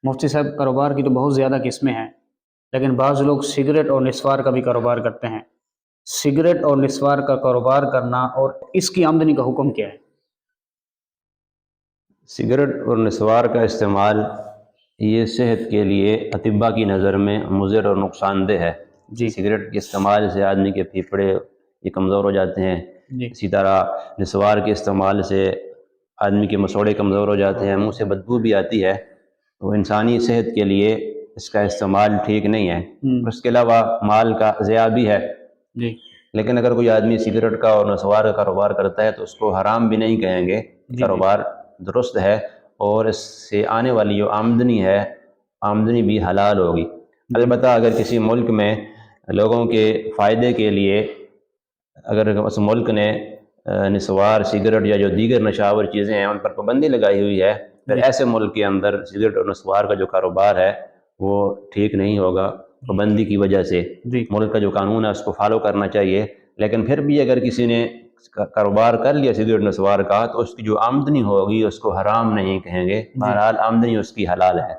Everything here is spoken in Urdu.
مفتی صاحب، کاروبار کی تو بہت زیادہ قسمیں ہیں، لیکن بعض لوگ سگریٹ اور نسوار کا بھی کاروبار کرتے ہیں۔ سگریٹ اور نسوار کا کاروبار کرنا اور اس کی آمدنی کا حکم کیا ہے؟ سگریٹ اور نسوار کا استعمال یہ صحت کے لیے اطباء کی نظر میں مضر اور نقصان دہ ہے۔ جی سگریٹ کے استعمال سے آدمی کے پھیپھڑے یہ کمزور ہو جاتے ہیں، جی اسی طرح نسوار کے استعمال سے آدمی کے مسوڑے کمزور ہو جاتے ہیں، منہ سے بدبو بھی آتی ہے، تو انسانی صحت کے لیے اس کا استعمال ٹھیک نہیں ہے۔ اور اس کے علاوہ مال کا ضیاع بھی ہے۔ جی لیکن اگر کوئی آدمی سگریٹ کا اور نسوار کا کاروبار کرتا ہے تو اس کو حرام بھی نہیں کہیں گے، جی کاروبار درست ہے، اور اس سے آنے والی جو آمدنی ہے، آمدنی بھی حلال ہوگی۔ البتہ اگر کسی ملک میں لوگوں کے فائدے کے لیے اگر اس ملک نے نسوار، سگریٹ یا جو دیگر نشاور چیزیں ہیں ان پر پابندی لگائی ہوئی ہے، پھر ایسے ملک کے اندر سگریٹ اور نسوار کا جو کاروبار ہے وہ ٹھیک نہیں ہوگا پابندی کی وجہ سے۔ جی ملک کا جو قانون ہے اس کو فالو کرنا چاہیے، لیکن پھر بھی اگر کسی نے کاروبار کر لیا سگریٹ نسوار کا تو اس کی جو آمدنی ہوگی اس کو حرام نہیں کہیں گے، بہرحال آمدنی اس کی حلال ہے۔